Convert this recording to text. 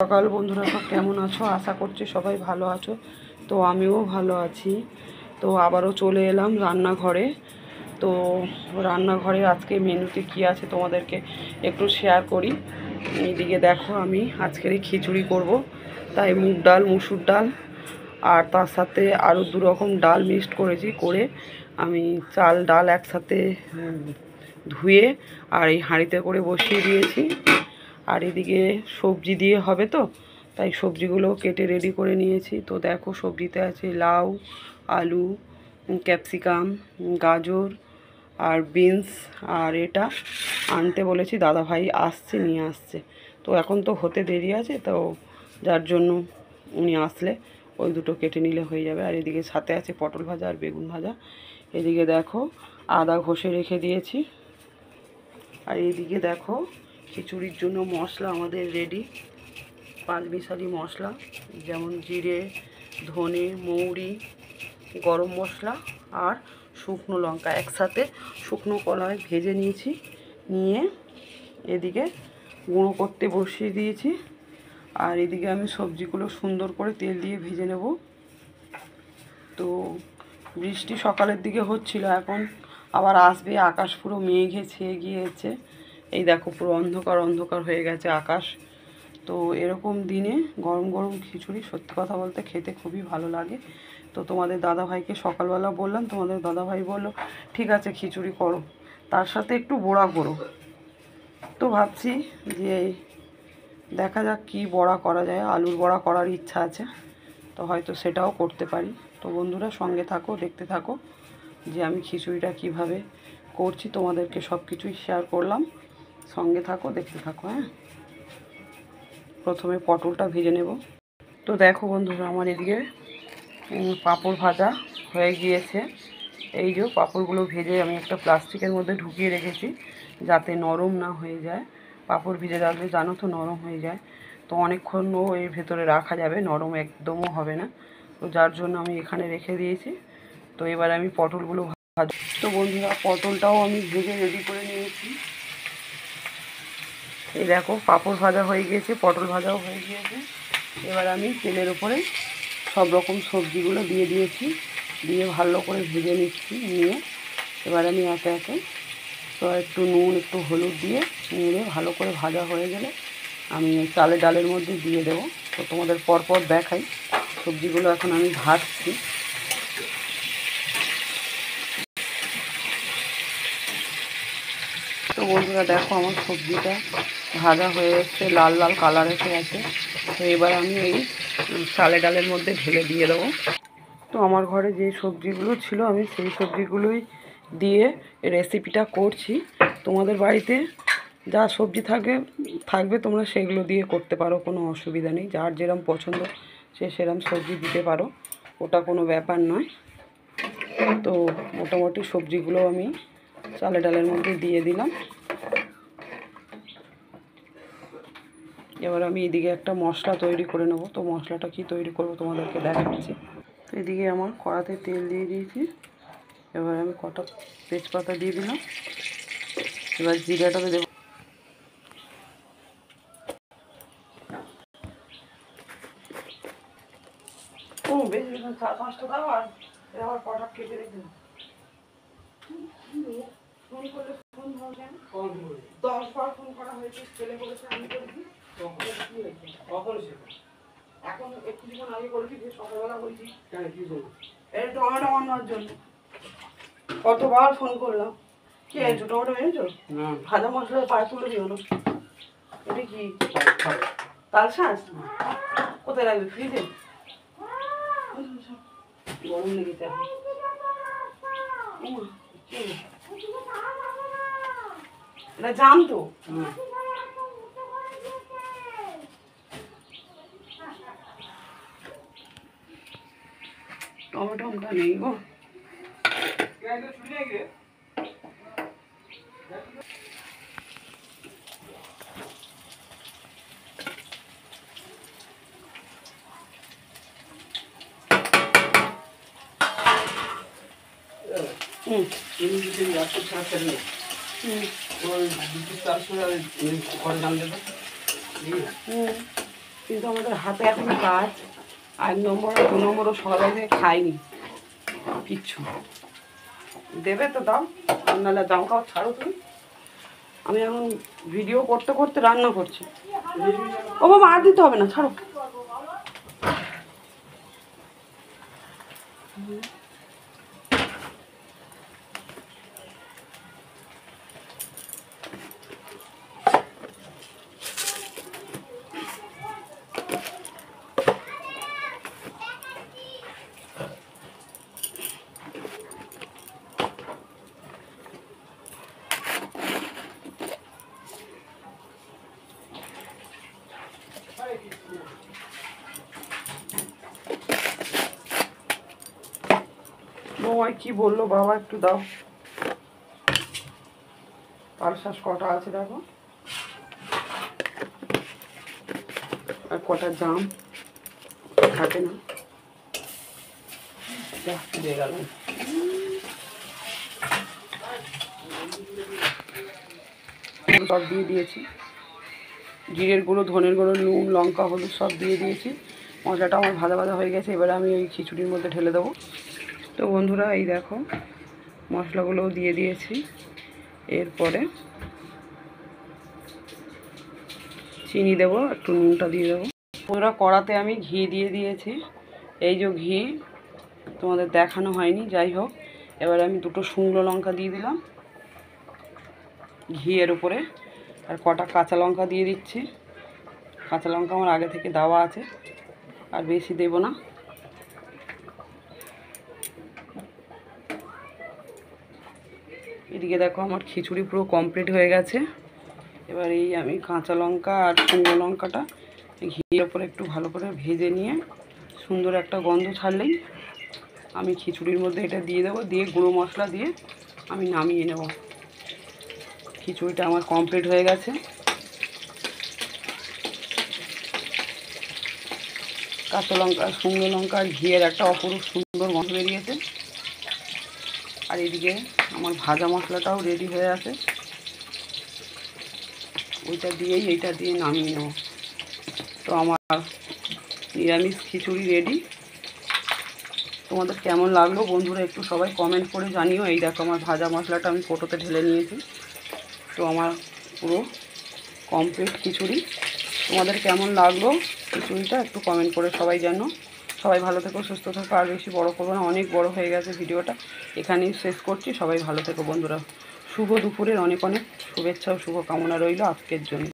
সকাল বন্ধুরা, সব কেমন আছো? আশা করছি সবাই ভালো আছো। তো আমিও ভালো আছি। তো আবারও চলে এলাম রান্নাঘরে। তো রান্নাঘরে আজকে মেনুতে কি আছে তোমাদেরকে একটু শেয়ার করি। এইদিকে দেখো, আমি আজকের খিচুড়ি করব, তাই মুগ ডাল, মুসুর ডাল আর তার সাথে আরও 2 রকম ডাল মিক্সড করেছি। করে আমি চাল ডাল একসাথে ধুয়ে আর এই হাঁড়িতে করে বসিয়ে দিয়েছি। আর এদিকে সবজি দিয়ে হবে, তো তাই সবজিগুলো কেটে রেডি করে নিয়েছি। তো দেখো, সবজিতে আছে লাউ, আলু, ক্যাপসিকাম, গাজর আর বিনস। আর এটা আনতে বলেছি, দাদাভাই আসছে, নিয়ে আসছে। তো এখন তো হতে দেরি আছে, তো যার জন্য উনি আসলে ওই দুটো কেটে নিলে হয়ে যাবে। আর এদিকে সাথে আছে পটল ভাজা আর বেগুন ভাজা। এদিকে দেখো, আদা ঘষে রেখে দিয়েছি। আর এইদিকে দেখো, খিচুড়ির জন্য মশলা আমাদের রেডি। 5 মিশালি মশলা, যেমন জিরে, ধনে, মৌরি, গরম মশলা আর শুকনো লঙ্কা একসাথে শুকনো কড়ায় ভেজে নিয়েছি। নিয়ে এদিকে গুঁড়ো করতে বসিয়ে দিয়েছি। আর এদিকে আমি সবজিগুলো সুন্দর করে তেল দিয়ে ভেজে নেব। তো বৃষ্টি সকালের দিকে হচ্ছিল, এখন আবার আসবে। আকাশ পুরো মেঘে ছেয়ে গিয়েছে। এই দেখো, পুরো অন্ধকার অন্ধকার হয়ে গেছে আকাশ। তো এরকম দিনে গরম গরম খিচুড়ি সত্যি কথা বলতে খেতে খুবই ভালো লাগে। তো তোমাদের দাদাভাইকে সকালবেলা বললাম, তোমাদের দাদাভাই বললো ঠিক আছে খিচুড়ি করো, তার সাথে একটু বড়া করো। তো ভাবছি যে দেখা যাক কি বড়া করা যায়। আলুর বড়া করার ইচ্ছা আছে, তো হয়তো সেটাও করতে পারি। তো বন্ধুরা, সঙ্গে থাকো, দেখতে থাকো যে আমি খিচুড়িটা কিভাবে করছি। তোমাদেরকে সব কিছুই শেয়ার করলাম, সঙ্গে থাকো, দেখতে থাকো। হ্যাঁ, প্রথমে পটলটা ভেজে নেব। তো দেখো বন্ধুরা, আমার এদিকে পাঁপড় ভাজা হয়ে গিয়েছে। এই যে পাঁপড়গুলো ভেজে আমি একটা প্লাস্টিকের মধ্যে ঢুকিয়ে রেখেছি, যাতে নরম না হয়ে যায়। পাঁপড় ভিজে রাখলে জানো তো নরম হয়ে যায়, তো অনেকক্ষণও এর ভেতরে রাখা যাবে, নরম একদমও হবে না। তো যার জন্য আমি এখানে রেখে দিয়েছি। তো এবার আমি পটলগুলো ভাজ। তো বন্ধুরা, পটলটাও আমি ভেজে রেডি করে নিয়েছি। এই দেখো, পাঁপড় ভাজা হয়ে গিয়েছে, পটল ভাজাও হয়ে গিয়েছে। এবার আমি তেলের উপরে সব রকম সবজিগুলো দিয়ে দিয়েছি, দিয়ে ভালো করে ভেজে নিচ্ছি। নিয়ে এবার আমি একে একে তো একটু নুন, একটু হলুদ দিয়ে নিয়ে ভালো করে ভাজা হয়ে গেলে আমি চালে ডালের মধ্যে দিয়ে দেবো। তো তোমাদের পরপর দেখাই সবজিগুলো এখন আমি ভাজছি। তো বন্ধুরা দেখো, আমার সবজিটা ভাজা হয়ে এসছে, লাল লাল কালার এসে গেছে। তো এবার আমি এই চালে ডালের মধ্যে ঢেলে দিয়ে দেবো। তো আমার ঘরে যে সবজিগুলো ছিল, আমি সেই সবজিগুলোই দিয়ে রেসিপিটা করছি। তোমাদের বাড়িতে যা সবজি থাকবে তোমরা সেগুলো দিয়ে করতে পারো, কোনো অসুবিধা নেই। যার যেরম পছন্দ সে সেরম সবজি দিতে পারো, ওটা কোনো ব্যাপার নয়। তো মোটামুটি সবজিগুলো আমি চালে ডালের মধ্যে দিয়ে দিলাম। এবার আমি এদিকে একটা মশলা তৈরি করে নেব। তো মশলাটা কি তৈরি করব তোমাদেরকে দেখাচ্ছি। তো এদিকে আমার কড়াতে তেল দিয়ে দিয়েছি। এবার আমি কটা তেজপাতা দিয়ে দিলাম। এবার জিরাটাকে দেবো। ও বেশি 4-5টা দাও, আর আবার কটা কেটে রেখে দাও। ফোন করলে ফোন ধরো কেন? 10 বার ফোন করা হয়েছে, ছেলে বলেছে আমি করেছি। কি হয়েছে? কখন ছিল? এখন একটু যখন আগে করেছি, যে সকালবেলা বলছি কেন, কি করবো? এই টমেটো বানানোর জন্য কতবার ফোন করলাম। কি এনেছো? টমেটো এনেছো? ভাজা মশলা পায়ে তুলে দিও না। এটা কি তাল শাঁস? কোথায় রাখবে? ফ্রিজে? গরম লেগেছে এখন। এটা জাম তো। টমেটো আমরা নেই গো। কিন্তু আমাদের হাতে এখন কাজ, 1 নম্বর আর 2 নম্বরও সকালে খাইনি কিচ্ছু। দেবে তো দাও, নাহলে জামা কাপড় ছাড়ো তুমি। আমি এখন ভিডিও করতে করতে রান্না করছি। ও বাবা আর দিতে হবে না, ছাড়ো। বৌমাই কি বললো বাবা, একটু দাও। পালশাঁস কটা আছে দেখো, আর কটা জাম থাকে না, দিয়ে গেলাম। সব দিয়ে দিয়েছি, জিরের গুঁড়ো, ধনের গুঁড়ো, নুন, লঙ্কা, হলুদ সব দিয়ে দিয়েছি। মশলাটা আমার ভাজা ভাজা হয়ে গেছে, এবারে আমি ওই খিচুড়ির মধ্যে ঢেলে দেবো। তো বন্ধুরা এই দেখো মশলাগুলোও দিয়ে দিয়েছি। এরপরে চিনি দেবো, একটু নুনটা দিয়ে দেবো। বন্ধুরা কড়াতে আমি ঘি দিয়ে দিয়েছি, এই যে ঘি তোমাদের দেখানো হয়নি, যাই হোক। এবারে আমি 2টো শুকনো লঙ্কা দিয়ে দিলাম ঘিয়ের উপরে, আর কটা কাঁচা লঙ্কা দিয়ে দিচ্ছি। কাঁচা লঙ্কা আমার আগে থেকে দেওয়া আছে, আর বেশি দেব না। এদিকে দেখো আমার খিচুড়ি পুরো কমপ্লিট হয়ে গেছে। এবার এই আমি কাঁচা লঙ্কা আর শুকনো লঙ্কাটা ঘিয়ের উপরে একটু ভালো করে ভেজে নিয়ে সুন্দর একটা গন্ধ ছাড়লেই আমি খিচুড়ির মধ্যে এটা দিয়ে দেবো, দিয়ে গুঁড়ো মশলা দিয়ে আমি নামিয়ে নেব। খিচুড়িটা আমার কমপ্লিট হয়ে গেছে। কাঁচা লঙ্কা, শুকনো লঙ্কা আর ঘিয়ের একটা অপরূপ সুন্দর গন্ধ বেরিয়েছে। আর এদিকে আমার ভাজা মশলাটাও রেডি হয়ে আছে, ওইটা দিয়েই এইটা দিয়ে নামিয়ে নেব। তো আমার নিরামিষ খিচুড়ি রেডি। তোমাদের কেমন লাগলো বন্ধুরা একটু সবাই কমেন্ট করে জানিও। এই দেখো আমার ভাজা মশলাটা আমি কোটোতে ঢেলে নিয়েছি। তো আমার পুরো কমপ্লিট খিচুড়ি। তোমাদের কেমন লাগলো খিচুড়িটা একটু কমেন্ট করে সবাই জানো। সবাই ভালো থেকো, সুস্থ থেকো, আর বেশি বড় করবো না, অনেক বড় হয়ে গেছে ভিডিওটা, এখানেই শেষ করছি। সবাই ভালো থেকো বন্ধুরা। শুভ দুপুরের অনেক অনেক শুভেচ্ছা ও শুভকামনা রইল আজকের জন্য।